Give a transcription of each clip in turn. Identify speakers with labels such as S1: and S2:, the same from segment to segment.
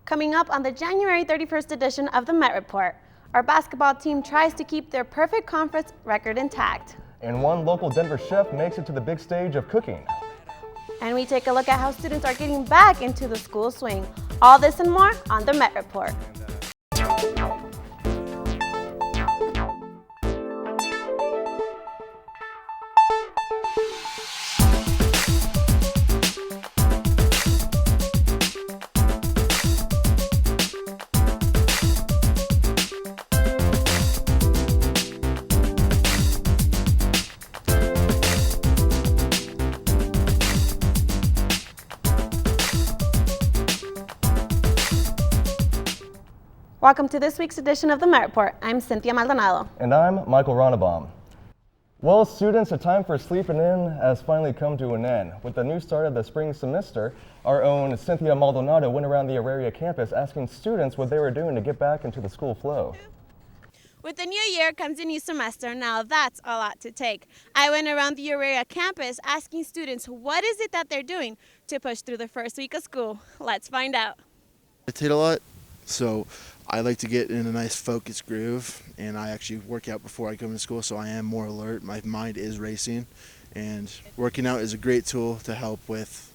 S1: Coming up on the January 31st edition of the Met Report, our basketball team tries to keep their perfect conference record intact.
S2: And one local Denver chef makes it to the big stage of cooking.
S1: And we take a look at how students are getting back into the school swing. All this and more on the Met Report. Welcome to this week's edition of the Met Report. I'm Cinthia Maldonado.
S2: And I'm Michael Ronnebaum. Well, students, the time for sleeping in has finally come to an end. With the new start of the spring semester, our own Cinthia Maldonado went around the Auraria campus asking students what they were doing to get back into the school flow.
S1: With the new year comes a new semester. Now that's a lot to take. I went around the Auraria campus asking students what is it that they're doing to push through the first week of school. Let's find out.
S3: I meditate a lot, so I like to get in a nice focused groove, and I actually work out before I come to school, so I am more alert. My mind is racing, and working out is a great tool to help with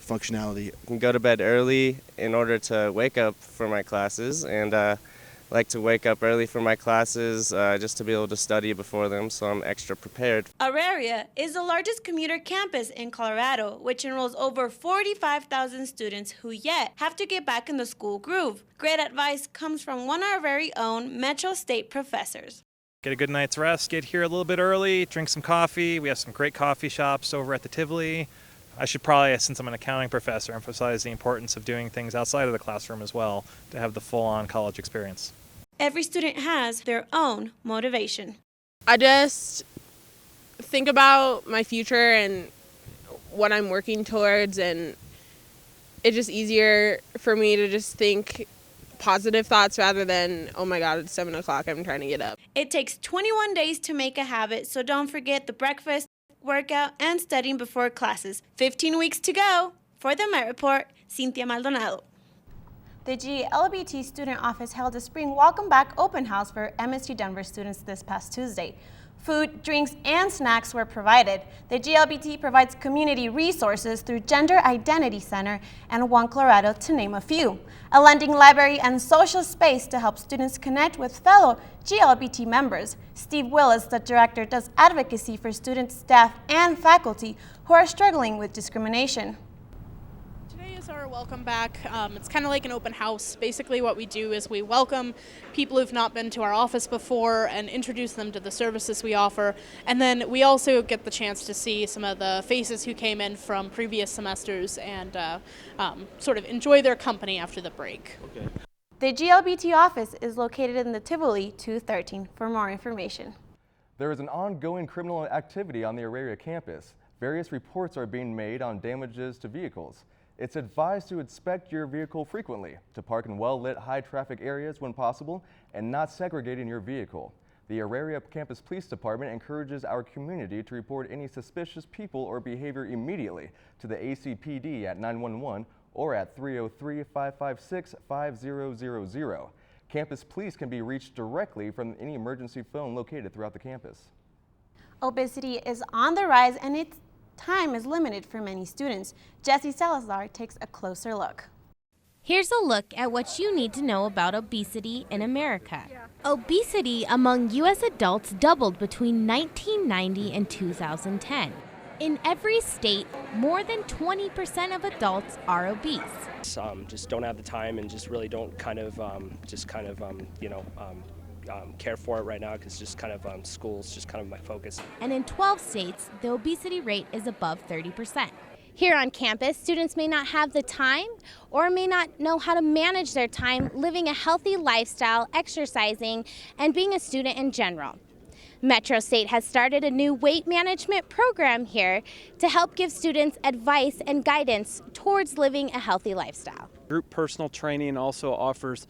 S3: functionality.
S4: I can go to bed early in order to wake up for my classes, and like to wake up early for my classes just to be able to study before them, so I'm extra prepared.
S1: Auraria is the largest commuter campus in Colorado, which enrolls over 45,000 students who yet have to get back in the school groove. Great advice comes from one of our very own Metro State professors.
S5: Get a good night's rest, get here a little bit early, drink some coffee. We have some great coffee shops over at the Tivoli. I should probably, since I'm an accounting professor, emphasize the importance of doing things outside of the classroom as well to have the full-on college experience.
S1: Every student has their own motivation.
S6: I just think about my future and what I'm working towards, and it's just easier for me to just think positive thoughts rather than, oh my God, it's 7 o'clock, I'm trying to get up.
S1: It takes 21 days to make a habit, so don't forget the breakfast, workout, and studying before classes. 15 weeks to go. For the Met Report, Cinthia Maldonado. The GLBT Student Office held a spring welcome back open house for MSU Denver students this past Tuesday. Food, drinks, and snacks were provided. The GLBT provides community resources through Gender Identity Center and One Colorado, to name a few. A lending library and social space to help students connect with fellow GLBT members. Steve Willis, the director, does advocacy for students, staff, and faculty who are struggling with discrimination.
S7: Our welcome back. It's kind of like an open house. Basically what we do is we welcome people who've not been to our office before and introduce them to the services we offer, and then we also get the chance to see some of the faces who came in from previous semesters and sort of enjoy their company after the break.
S1: Okay. The GLBT office is located in the Tivoli 213 for more information.
S2: There is an ongoing criminal activity on the Auraria campus. Various reports are being made on damages to vehicles. It's advised to inspect your vehicle frequently, to park in well-lit, high-traffic areas when possible, and not segregating your vehicle. The Auraria Campus Police Department encourages our community to report any suspicious people or behavior immediately to the ACPD at 911 or at 303-556-5000. Campus Police can be reached directly from any emergency phone located throughout the campus.
S1: Obesity is on the rise, and it's time is limited for many students. Jesse Salazar takes a closer look.
S8: Here's a look at what you need to know about obesity in America. Obesity among U.S. adults doubled between 1990 and 2010. In every state, more than 20% of adults are obese.
S9: Just don't have the time and just really don't care for it right now because just school's just kind of my focus.
S8: And in 12 states, the obesity rate is above 30%.
S10: Here on campus, students may not have the time or may not know how to manage their time living a healthy lifestyle, exercising, and being a student in general. Metro State has started a new weight management program here to help give students advice and guidance towards living a healthy lifestyle.
S11: Group personal training also offers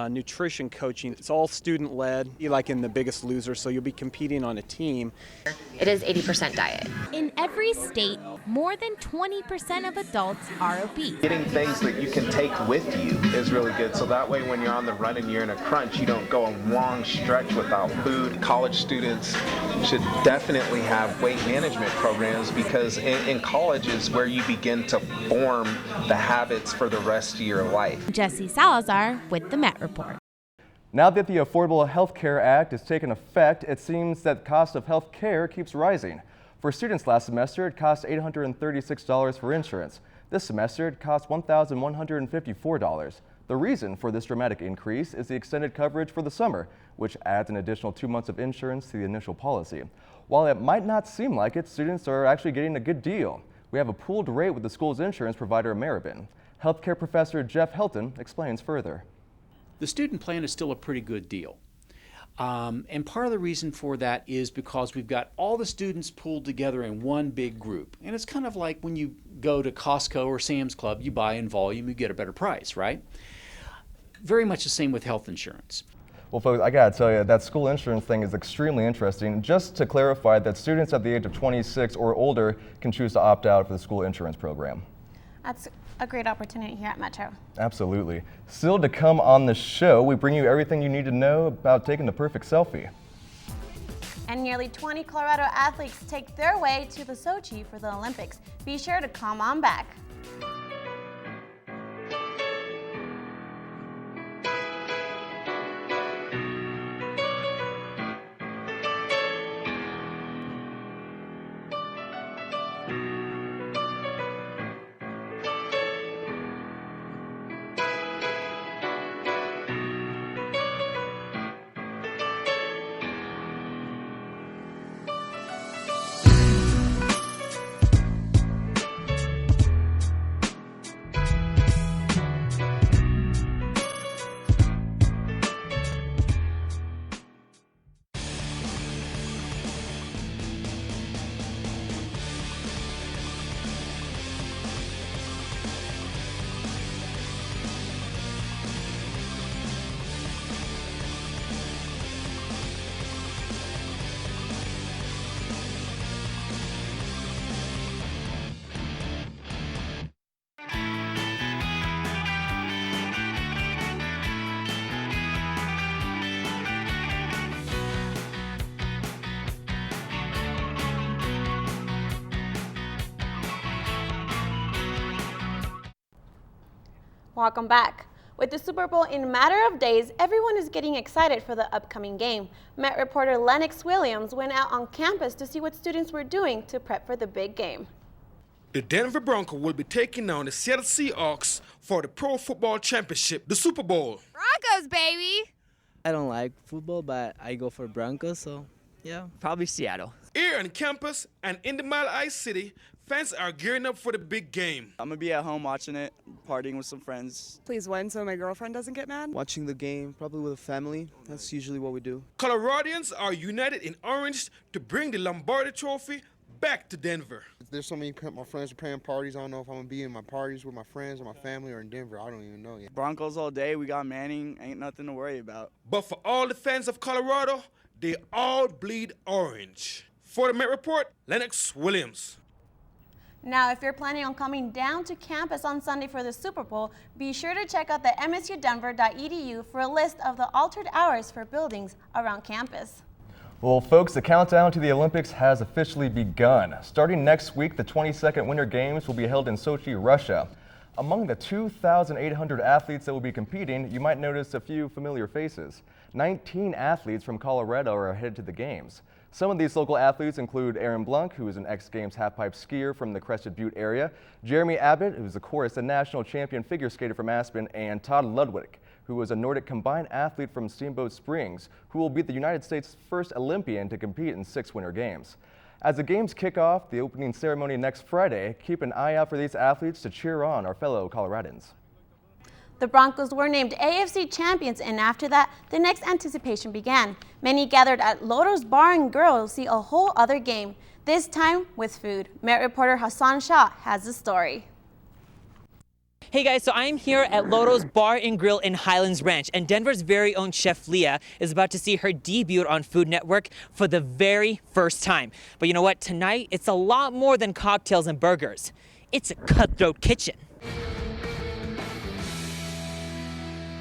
S11: nutrition coaching. It's all student-led, like in The Biggest Loser, so you'll be competing on a team.
S12: It is 80% diet.
S8: In every state, more than 20% of adults are obese.
S13: Getting things that you can take with you is really good, so that way when you're on the run and you're in a crunch, you don't go a long stretch without food. College students should definitely have weight management programs because in college is where you begin to form the habits for the rest of your life.
S8: Jesse Salazar with the Met Report.
S2: Now that the Affordable Health Care Act has taken effect, it seems that the cost of health care keeps rising. For students last semester, it cost $836 for insurance. This semester, it cost $1,154. The reason for this dramatic increase is the extended coverage for the summer, which adds an additional 2 months of insurance to the initial policy. While it might not seem like it, students are actually getting a good deal. We have a pooled rate with the school's insurance provider, Ameriban. Healthcare professor Jeff Helton explains further.
S14: The student plan is still a pretty good deal. And part of the reason for that is because we've got all the students pooled together in one big group. And it's kind of like when you go to Costco or Sam's Club, you buy in volume, you get a better price, right? Very much the same with health insurance.
S2: Well, folks, I gotta tell you, that school insurance thing is extremely interesting. Just to clarify that students at the age of 26 or older can choose to opt out for the school insurance program.
S1: That's a great opportunity here at Metro.
S2: Absolutely. Still to come on the show, we bring you everything you need to know about taking the perfect selfie.
S1: And nearly 20 Colorado athletes take their way to the Sochi for the Olympics. Be sure to come on back. Welcome back. With the Super Bowl in a matter of days, everyone is getting excited for the upcoming game. Met reporter Lennox Williams went out on campus to see what students were doing to prep for the big game.
S15: The Denver Broncos will be taking on the Seattle Seahawks for the Pro Football Championship, the Super Bowl.
S16: Broncos, baby!
S17: I don't like football, but I go for Broncos, so yeah, probably Seattle.
S15: Here on campus and in the Mile High City, fans are gearing up for the big game.
S18: I'm going to be at home watching it, partying with some friends.
S19: Please win so my girlfriend doesn't get mad.
S18: Watching the game, probably with a family. That's usually what we do.
S15: Coloradians are united in orange to bring the Lombardi Trophy back to Denver.
S20: There's so many my friends are playing parties. I don't know if I'm going to be in my parties with my friends or my family or in Denver. I don't even know yet.
S18: Broncos all day. We got Manning. Ain't nothing to worry about.
S15: But for all the fans of Colorado, they all bleed orange. For the Met Report, Lennox Williams.
S1: Now, if you're planning on coming down to campus on Sunday for the Super Bowl, be sure to check out the msudenver.edu for a list of the altered hours for buildings around campus.
S2: Well, folks, the countdown to the Olympics has officially begun. Starting next week, the 22nd Winter Games will be held in Sochi, Russia. Among the 2,800 athletes that will be competing, you might notice a few familiar faces. 19 athletes from Colorado are headed to the games. Some of these local athletes include Aaron Blunk, who is an X-Games halfpipe skier from the Crested Butte area, Jeremy Abbott, who is of course a national champion figure skater from Aspen, and Todd Ludwig, who was a Nordic combined athlete from Steamboat Springs, who will be the United States' first Olympian to compete in 6 Winter Games. As the games kick off the opening ceremony next Friday, keep an eye out for these athletes to cheer on our fellow Coloradans.
S1: The Broncos were named AFC champions, and after that, the next anticipation began. Many gathered at Loto's Bar and Grill to see a whole other game, this time with food. Met reporter Hassan Shah has the story.
S16: Hey guys, so I'm here at Loto's Bar and Grill in Highlands Ranch, and Denver's very own chef Leah is about to see her debut on Food Network for the very first time. But you know what? Tonight, it's a lot more than cocktails and burgers. It's a cutthroat kitchen.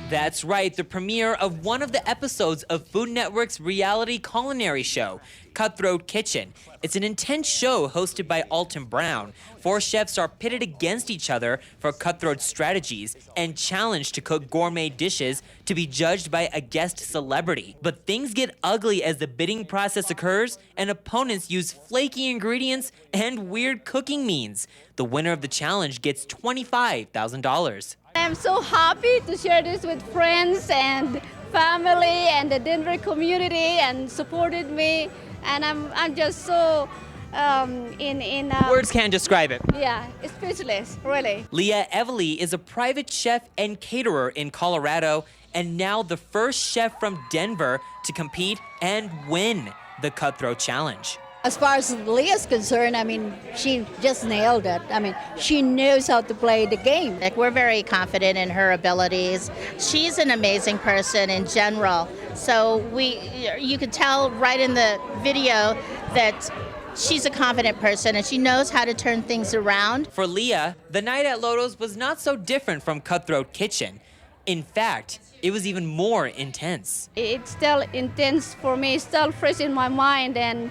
S16: That's right, the premiere of one of the episodes of Food Network's reality culinary show, Cutthroat Kitchen. It's an intense show hosted by Alton Brown. 4 chefs are pitted against each other for cutthroat strategies and challenged to cook gourmet dishes to be judged by a guest celebrity. But things get ugly as the bidding process occurs and opponents use flaky ingredients and weird cooking means. The winner of the challenge gets $25,000.
S21: I'm so happy to share this with friends and family and the Denver community and supported me, and I'm just so
S16: Words can't describe it.
S21: Yeah, it's speechless, really.
S16: Leah Evely is a private chef and caterer in Colorado and now the first chef from Denver to compete and win the Cutthroat Challenge.
S22: As far as Leah's concerned, I mean, she just nailed it. I mean, she knows how to play the game.
S23: Like, we're very confident in her abilities. She's an amazing person in general. So you could tell right in the video that she's a confident person and she knows how to turn things around.
S16: For Leah, the night at Loto's was not so different from Cutthroat Kitchen. In fact, it was even more intense.
S21: It's still intense for me, still fresh in my mind, and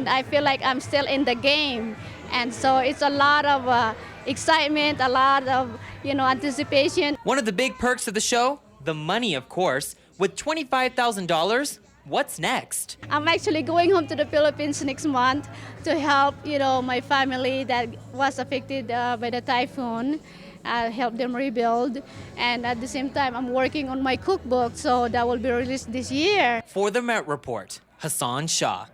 S21: I feel like I'm still in the game. And so it's a lot of excitement, a lot of, anticipation.
S16: One of the big perks of the show, the money, of course. With $25,000, what's next?
S21: I'm actually going home to the Philippines next month to help, my family that was affected by the typhoon. Help them rebuild, and at the same time I'm working on my cookbook, so that will be released this year.
S16: For the Met Report, Hassan Shah.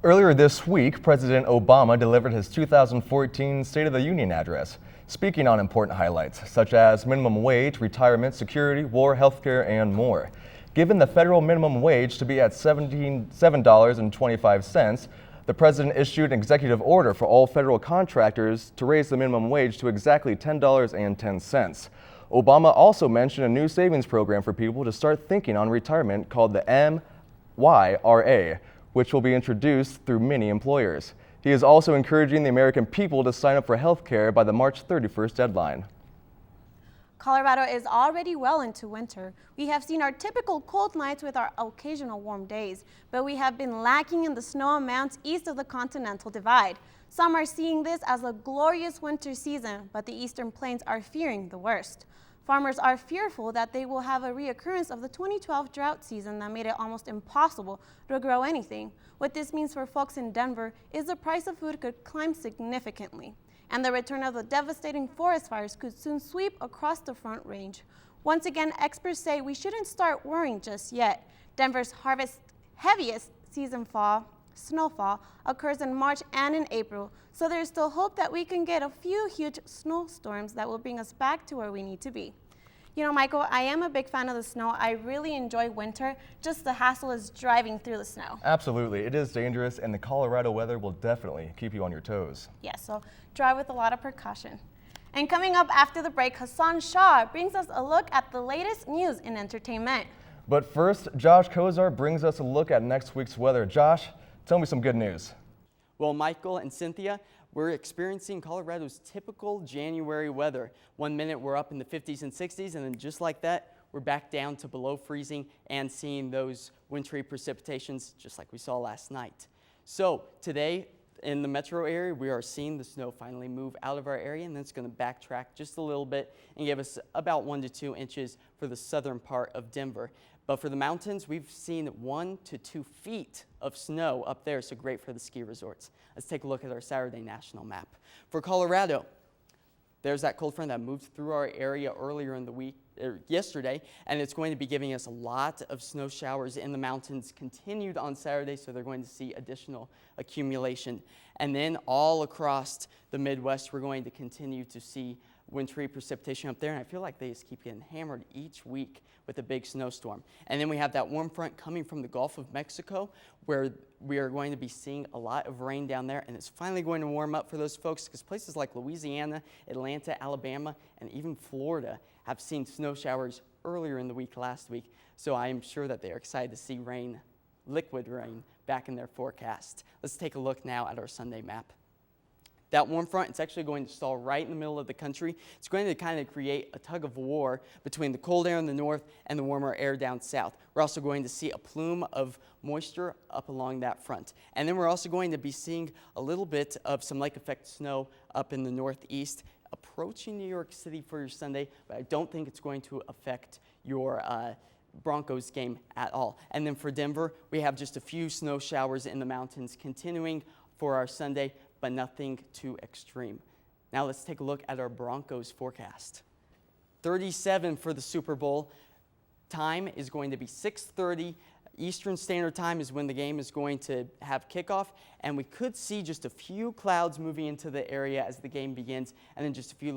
S2: Earlier this week, President Obama delivered his 2014 State of the Union address, speaking on important highlights such as minimum wage, retirement, security, war, healthcare, and more. Given the federal minimum wage to be at $7.25, the president issued an executive order for all federal contractors to raise the minimum wage to exactly $10.10. Obama also mentioned a new savings program for people to start thinking on retirement called the MYRA, which will be introduced through many employers. He is also encouraging the American people to sign up for health care by the March 31st deadline.
S1: Colorado is already well into winter. We have seen our typical cold nights with our occasional warm days, but we have been lacking in the snow amounts east of the Continental Divide. Some are seeing this as a glorious winter season, but the eastern plains are fearing the worst. Farmers are fearful that they will have a reoccurrence of the 2012 drought season that made it almost impossible to grow anything. What this means for folks in Denver is the price of food could climb significantly, and the return of the devastating forest fires could soon sweep across the Front Range. Once again, experts say we shouldn't start worrying just yet. Denver's heaviest season snowfall occurs in March and in April, so there's still hope that we can get a few huge snowstorms that will bring us back to where we need to be. Michael, I am a big fan of the snow. I really enjoy winter. Just the hassle is driving through the snow.
S2: Absolutely. It is dangerous, and the Colorado weather will definitely keep you on your toes.
S1: Yes, so drive with a lot of precaution. And coming up after the break, Hassan Shah brings us a look at the latest news in entertainment.
S2: But first, Josh Cozart brings us a look at next week's weather. Josh, tell me some good news.
S24: Well, Michael and Cynthia, we're experiencing Colorado's typical January weather. 1 minute we're up in the 50s and 60s, and then just like that, we're back down to below freezing and seeing those wintry precipitations just like we saw last night. So today in the metro area, we are seeing the snow finally move out of our area, and then it's going to backtrack just a little bit and give us about 1 to 2 inches for the southern part of Denver. But for the mountains, we've seen 1 to 2 feet of snow up there, so great for the ski resorts. Let's take a look at our Saturday national map. For Colorado, there's that cold front that moved through our area earlier in the week, yesterday, and it's going to be giving us a lot of snow showers in the mountains continued on Saturday, so they're going to see additional accumulation. And then all across the Midwest, we're going to continue to see wintry precipitation up there, and I feel like they just keep getting hammered each week with a big snowstorm. And then we have that warm front coming from the Gulf of Mexico, where we are going to be seeing a lot of rain down there, and it's finally going to warm up for those folks, because places like Louisiana, Atlanta, Alabama, and even Florida have seen snow showers earlier in the week last week. So I am sure that they are excited to see rain, liquid rain, back in their forecast. Let's take a look now at our Sunday map. That warm front, it's actually going to stall right in the middle of the country. It's going to kind of create a tug of war between the cold air in the north and the warmer air down south. We're also going to see a plume of moisture up along that front. And then we're also going to be seeing a little bit of some lake effect snow up in the northeast, approaching New York City for your Sunday, but I don't think it's going to affect your Broncos game at all. And then for Denver, we have just a few snow showers in the mountains continuing for our Sunday, but nothing too extreme. Now let's take a look at our Broncos forecast. 37 for the Super Bowl. Time is going to be 6:30. Eastern Standard Time is when the game is going to have kickoff, and we could see just a few clouds moving into the area as the game begins, and then just a few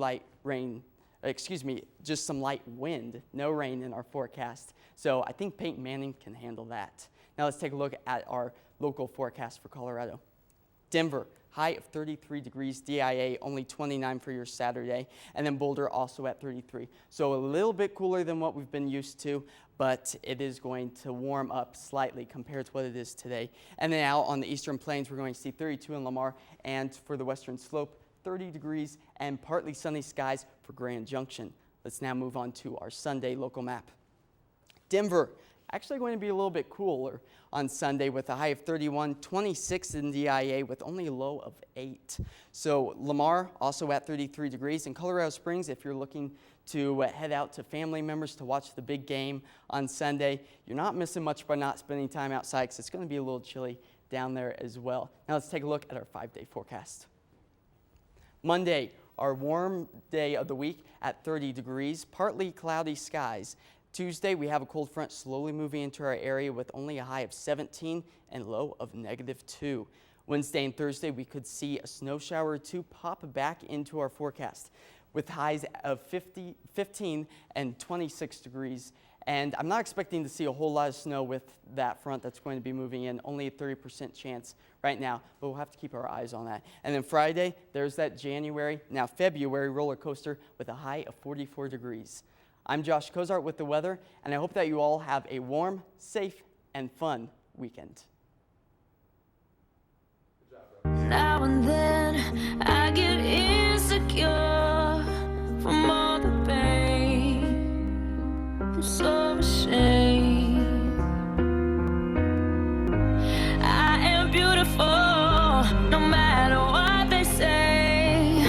S24: just some light wind. No rain in our forecast. So I think Peyton Manning can handle that. Now let's take a look at our local forecast for Colorado. Denver, high of 33 degrees, DIA only 29 for your Saturday, and then Boulder also at 33. So a little bit cooler than what we've been used to, but it is going to warm up slightly compared to what it is today. And then out on the Eastern Plains, we're going to see 32 in Lamar, and for the Western Slope, 30 degrees and partly sunny skies for Grand Junction. Let's now move on to our Sunday local map. Denver, actually going to be a little bit cooler on Sunday with a high of 31, 26 in DIA with only a low of 8. So Lamar also at 33 degrees. In Colorado Springs, if you're looking to head out to family members to watch the big game on Sunday, you're not missing much by not spending time outside, because it's going to be a little chilly down there as well. Now let's take a look at our 5-day forecast. Monday, our warm day of the week at 30 degrees, partly cloudy skies. Tuesday, we have a cold front slowly moving into our area with only a high of 17 and low of -2. Wednesday and Thursday, we could see a snow shower or two pop back into our forecast with highs of 15 and 26 degrees. And I'm not expecting to see a whole lot of snow with that front that's going to be moving in, only a 30% chance right now, but we'll have to keep our eyes on that. And then Friday, there's that February roller coaster with a high of 44 degrees. I'm Josh Cozart with the weather, and I hope that you all have a warm, safe, and fun weekend.
S3: Now and then I get insecure from all the pain. I'm so ashamed. I am beautiful, no matter what they say.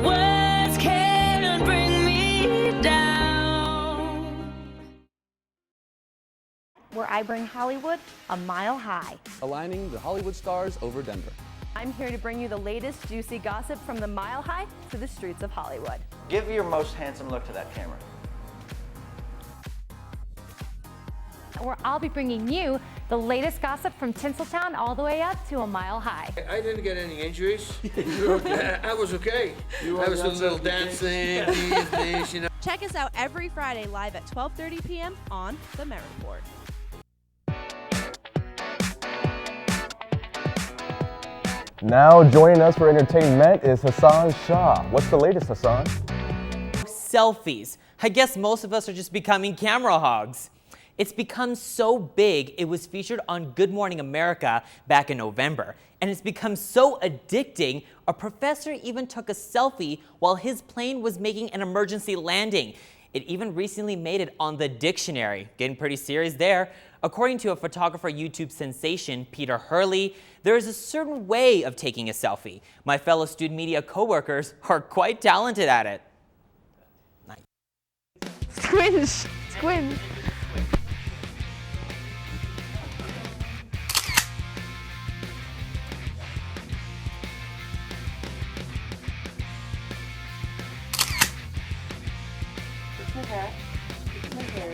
S3: Words can't bring me down.
S4: Where I bring Hollywood a mile high.
S5: Aligning the Hollywood stars over Denver.
S4: I'm here to bring you the latest juicy gossip from the mile high to the streets of Hollywood.
S6: Give your most handsome look to that camera.
S4: Where I'll be bringing you the latest gossip from Tinseltown all the way up to a mile high.
S25: I didn't get any injuries. I was okay. I was a little dancing, these, you know.
S26: Check us out every Friday live at 12:30 p.m. on The Met Report.
S2: Now joining us for EntertainMET is Hassan Shah. What's the latest, Hassan?
S16: Selfies. I guess most of us are just becoming camera hogs. It's become so big, it was featured on Good Morning America back in November. And it's become so addicting, a professor even took a selfie while his plane was making an emergency landing. It even recently made it on the dictionary. Getting pretty serious there. According to a photographer YouTube sensation, Peter Hurley, there is a certain way of taking a selfie. My fellow student media coworkers are quite talented at it. Nice.
S4: Squinch! Squinch!
S27: It's my hat, it's my hair,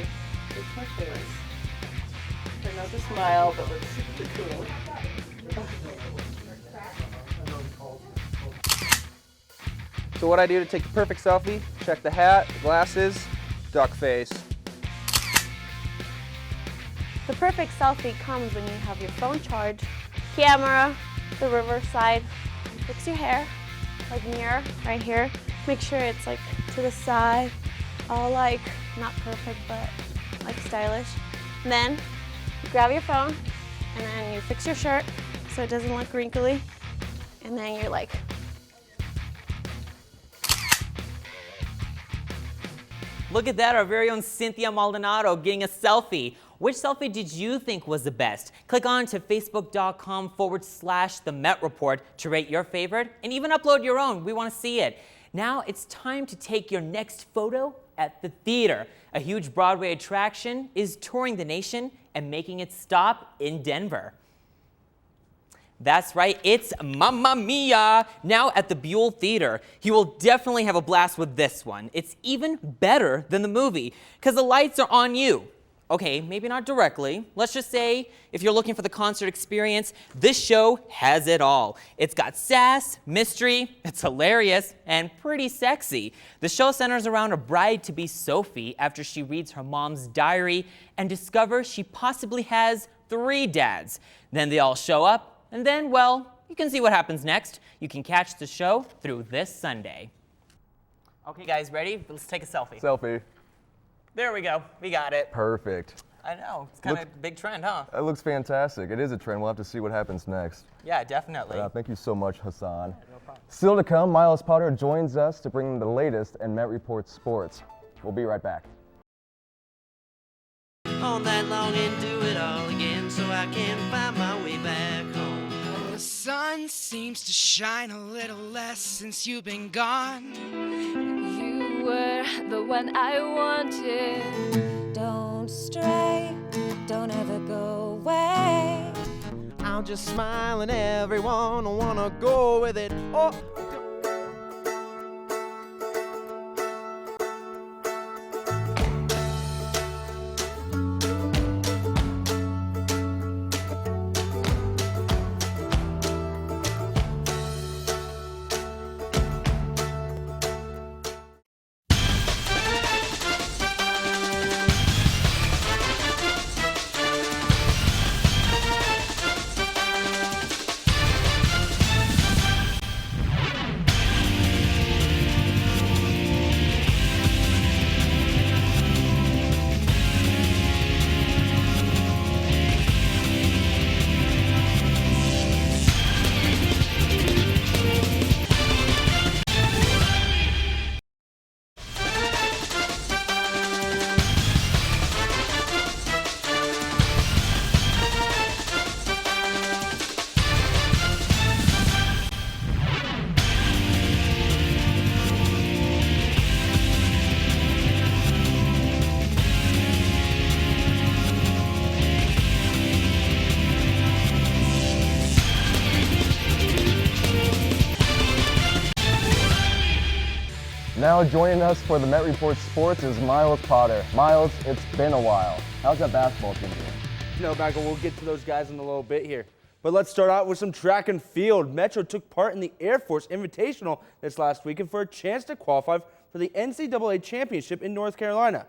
S27: it's my face. Try not to smile, but let's super cool.
S7: So what I do to take the perfect selfie, check the hat, glasses, duck face.
S1: The perfect selfie comes when you have your phone charged, camera, the reverse side, fix your hair, like mirror right here. Make sure it's like to the side, all like not perfect but like stylish. And then you grab your phone and then you fix your shirt so it doesn't look wrinkly. And then you're like,
S16: Look at that, our very own Cinthia Maldonado getting a selfie. Which selfie did you think was the best? Click on to facebook.com/the Met Report to rate your favorite and even upload your own. We want to see it. Now it's time to take your next photo at the theater. A huge Broadway attraction is touring the nation and making its stop in Denver. That's right, it's Mamma Mia! Now at the Buell Theater. You will definitely have a blast with this one. It's even better than the movie, because the lights are on you. Okay, maybe not directly. Let's just say, if you're looking for the concert experience, this show has it all. It's got sass, mystery, it's hilarious, and pretty sexy. The show centers around a bride-to-be Sophie after she reads her mom's diary and discovers she possibly has 3 dads. Then they all show up, and then, well, you can see what happens next. You can catch the show through this Sunday. Okay, guys, ready? Let's take a selfie.
S2: Selfie.
S16: There we go. We got it.
S2: Perfect.
S16: I know. It's kind of a big trend, huh?
S2: It looks fantastic. It is a trend. We'll have to see what happens next.
S16: Yeah, definitely.
S2: Thank you so much, Hassan.
S16: Yeah, no problem.
S2: Still to come, Myles Potter joins us to bring the latest in Met Report sports. We'll be right back.
S8: All night long and do it all again so I can find my way back home.
S9: The sun seems to shine a little less since you've been gone.
S3: You were the one I wanted. Don't stray, don't ever go away.
S8: I'll just smile and everyone will wanna go with it. Oh.
S2: Now joining us for the Met Report Sports is Myles Potter. Myles, it's been a while. How's that basketball team doing?
S7: No, Michael, we'll get to those guys in a little bit here. But let's start out with some track and field. Metro took part in the Air Force Invitational this last weekend for a chance to qualify for the NCAA Championship in North Carolina.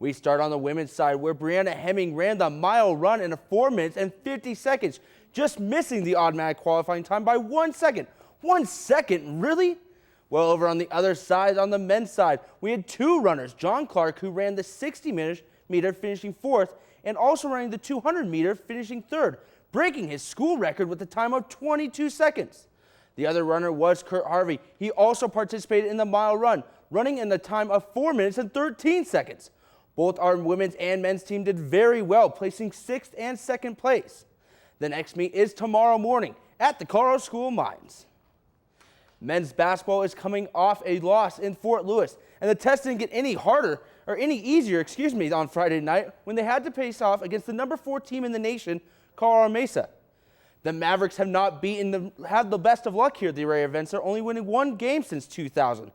S7: We start on the women's side, where Brianna Hemming ran the mile run in 4 minutes and 50 seconds, just missing the automatic qualifying time by 1 second. 1 second, really? Well, over on the other side, on the men's side, we had 2 runners, John Clark, who ran the 60-meter finishing 4th, and also running the 200-meter finishing 3rd, breaking his school record with a time of 22 seconds. The other runner was Kurt Harvey. He also participated in the mile run, running in the time of 4 minutes and 13 seconds. Both our women's and men's team did very well, placing 6th and 2nd place. The next meet is tomorrow morning at the Colorado School of Mines. Men's basketball is coming off a loss in Fort Lewis, and the test didn't get any harder, or any easier, on Friday night when they had to face off against the number 4 team in the nation, Colorado Mesa. The Mavericks have not had the best of luck here at the Ray events. They're only winning 1 game since 2000.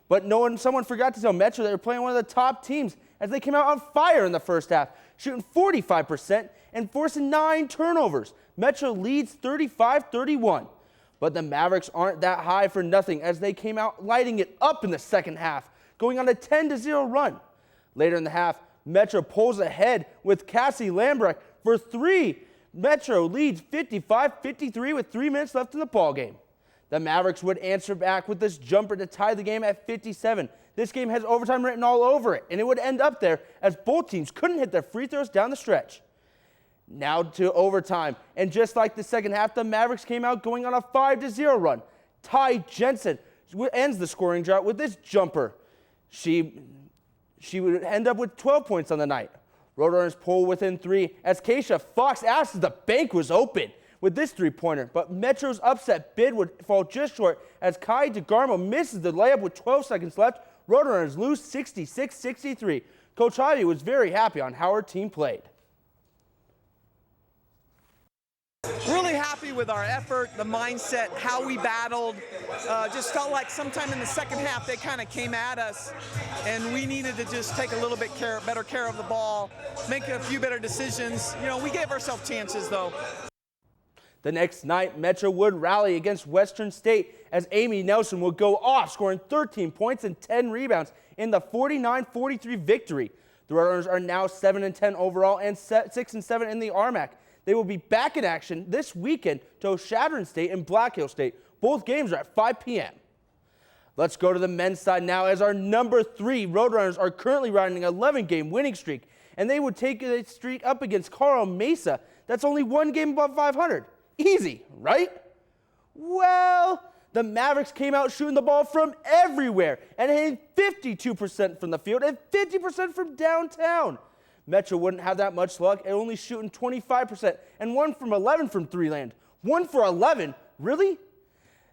S7: But someone forgot to tell Metro they were playing one of the top teams as they came out on fire in the first half, shooting 45% and forcing 9 turnovers. Metro leads 35-31. But the Mavericks aren't that high for nothing, as they came out lighting it up in the second half, going on a 10-0 run. Later in the half, Metro pulls ahead with Cassie Lambrecht for 3. Metro leads 55-53 with 3 minutes left in the ballgame. The Mavericks would answer back with this jumper to tie the game at 57. This game has overtime written all over it, and it would end up there as both teams couldn't hit their free throws down the stretch. Now to overtime, and just like the second half, the Mavericks came out going on a 5-0 run. Ty Jensen ends the scoring drought with this jumper. She would end up with 12 points on the night. Roadrunners pull within 3 as Keisha Fox asks the bank was open with this 3-pointer, but Metro's upset bid would fall just short as Kai DeGarmo misses the layup with 12 seconds left. Roadrunners lose 66-63. Coach Ivy was very happy on how her team played.
S10: Really happy with our effort, the mindset, how we battled. Just felt like sometime in the second half they kind of came at us, and we needed to just take a little bit better care of the ball, make a few better decisions. You know, we gave ourselves chances though.
S7: The next night, Metro would rally against Western State as Amy Nelson would go off, scoring 13 points and 10 rebounds in the 49-43 victory. The Roadrunners are now 7-10 overall and 6-7 in the RMAC. They will be back in action this weekend to Shadron State and Black Hill State. Both games are at 5 p.m. Let's go to the men's side now, as our number 3 Roadrunners are currently riding an 11-game winning streak, and they would take the streak up against Carl Mesa. That's only 1 game above 500. Easy, right? Well, the Mavericks came out shooting the ball from everywhere and hitting 52% from the field and 50% from downtown. Metro wouldn't have that much luck and only shooting 25% and 1 from 11 from 3 land. 1 for 11? Really?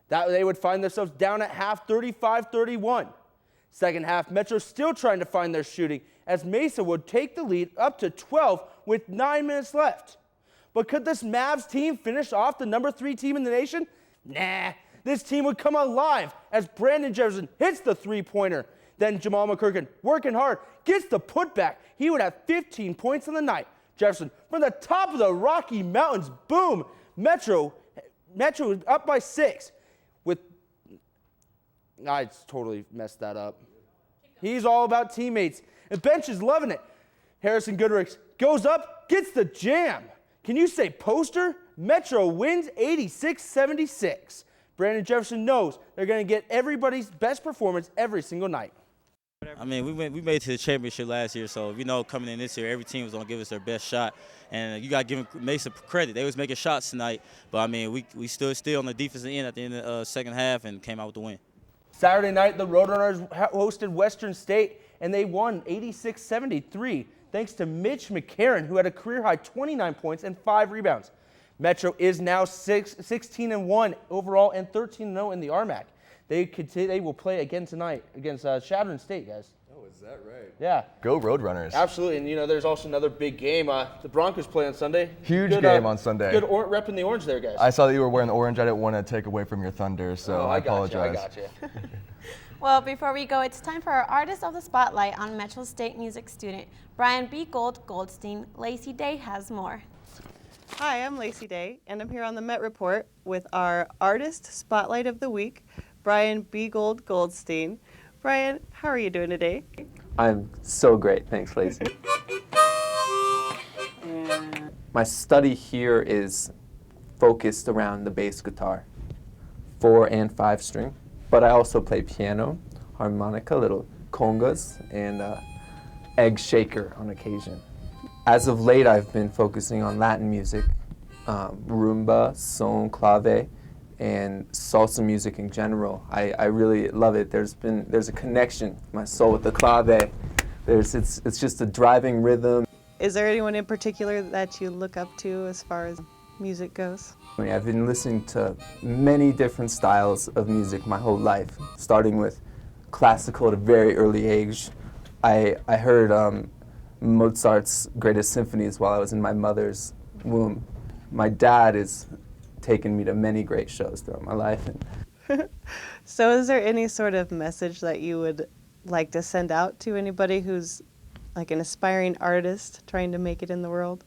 S7: That they would find themselves down at half 35-31. Second half, Metro still trying to find their shooting as Mesa would take the lead up to 12 with 9 minutes left. But could this Mavs team finish off the number 3 team in the nation? Nah, this team would come alive as Brandon Jefferson hits the 3-pointer. Then Jamal McCurkin, working hard, gets the putback. He would have 15 points on the night. Jefferson from the top of the Rocky Mountains, boom. Metro is up by 6 with, I totally messed that up. He's all about teammates, and bench is loving it. Harrison Goodrich goes up, gets the jam. Can you say poster? Metro wins 86-76. Brandon Jefferson knows they're going to get everybody's best performance every single night.
S11: I mean, we made it to the championship last year, so we know coming in this year, every team was going to give us their best shot. And you got to give Mesa credit. They was making shots tonight, but, I mean, we stood still on the defensive end at the end of the second half and came out with the win.
S7: Saturday night, the Roadrunners hosted Western State, and they won 86-73. Thanks to Mitch McCarron, who had a career-high 29 points and 5 rebounds. Metro is now 16-1 overall and 13-0 in the RMAC. They will play again tonight against Shadron State, guys.
S2: Oh, is that right?
S7: Yeah.
S2: Go Roadrunners.
S7: Absolutely, and there's also another big game. The Broncos play on Sunday.
S2: Huge game on Sunday.
S7: Good rep in the orange there, guys.
S2: I saw that you were wearing the orange. I didn't want to take away from your thunder, so I apologize.
S7: I got you.
S1: Well, before we go, it's time for our Artist of the Spotlight on Metro State music student Brian B. Goldstein. Lacey Day has more.
S12: Hi, I'm Lacey Day, and I'm here on the Met Report with our Artist Spotlight of the Week, Brian B. Goldstein. Brian, how are you doing today?
S13: I'm so great, thanks, Lacey. My study here is focused around the bass guitar, 4 and 5 string, but I also play piano, harmonica, little congas, and egg shaker on occasion. As of late, I've been focusing on Latin music, rumba, son, clave, and salsa music in general. I really love it. There's a connection in my soul with the clave. It's just a driving rhythm.
S12: Is there anyone in particular that you look up to as far as music goes?
S13: I've been listening to many different styles of music my whole life, starting with classical at a very early age. I heard Mozart's greatest symphonies while I was in my mother's womb. My dad has taken me to many great shows throughout my life.
S12: So is there any sort of message that you would like to send out to anybody who's like an aspiring artist trying to make it in the world?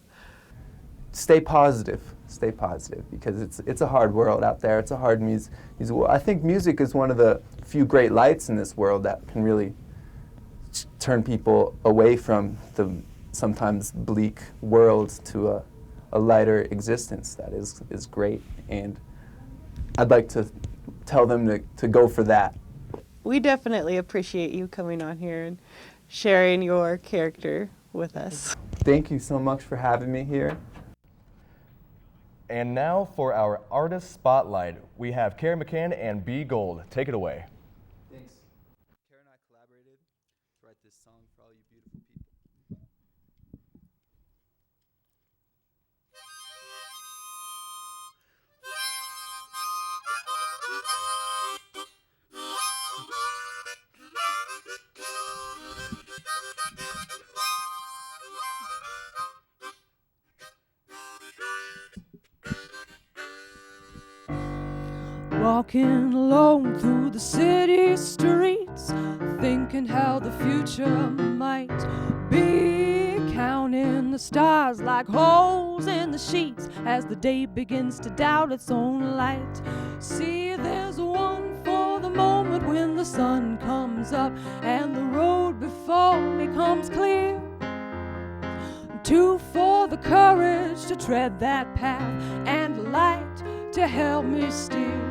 S13: Stay positive. stay positive, because it's a hard world out there. It's a hard music world. I think music is one of the few great lights in this world that can really turn people away from the sometimes bleak world to a lighter existence that is great. And I'd like to tell them to go for that.
S12: We definitely appreciate you coming on here and sharing your character with us.
S13: Thank you so much for having me here.
S2: And now for our artist spotlight, we have Karen McCann and B. Gold. Take it away.
S13: Thanks. Karen and I collaborated to write this song for all you beautiful people.
S14: Walking alone through the city streets, thinking how the future might be. Counting the stars like holes in the sheets as the day begins to doubt its own light. See, there's one for the moment when the sun comes up and the road before me comes clear. Two for the courage to tread that path and light to help me steer.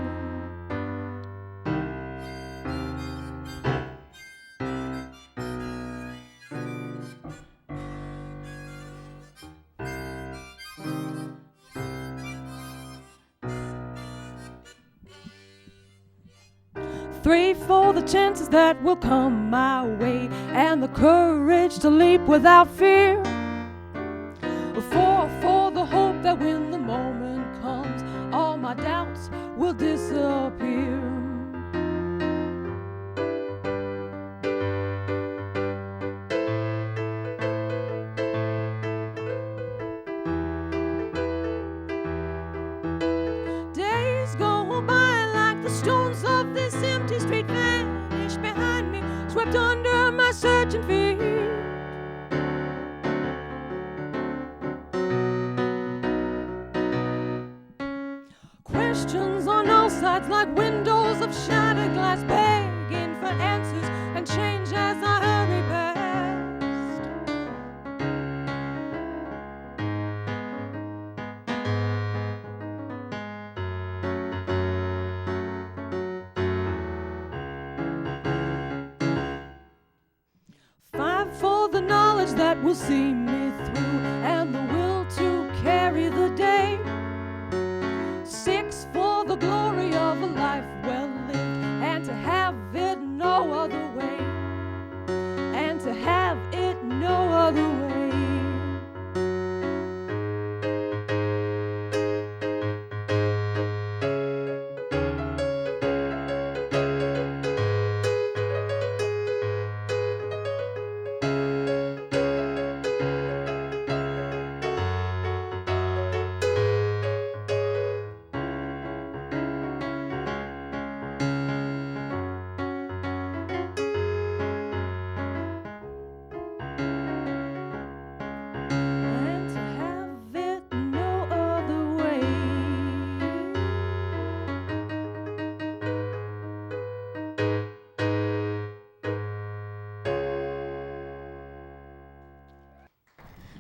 S14: Three for the chances that will come my way and the courage to leap without fear. Four for the hope that when the moment comes, all my doubts will disappear. Days go by like the stones of this empty street vanish behind me, swept under my searching feet. Questions on all sides like windows of shattered glass, begging for answers and change as I hurry past. Five for the knowledge that will see me through and the will to carry the day. Six for the glory of a life well lived and to have it no other way. And to have it no other way.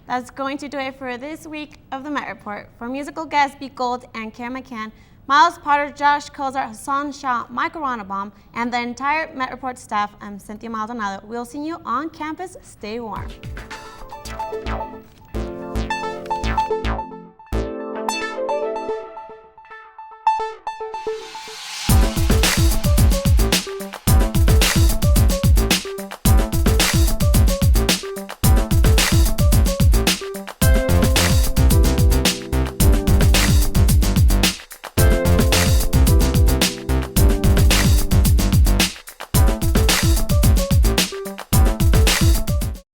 S1: That's going to do it for this week of the Met Report. For musical guests B. Gold and Karen McCann, Myles Potter, Josh Cozart, Hassan Shah, Michael Ronnebaum, and the entire Met Report staff, I'm Cinthia Maldonado. We'll see you on campus. Stay warm.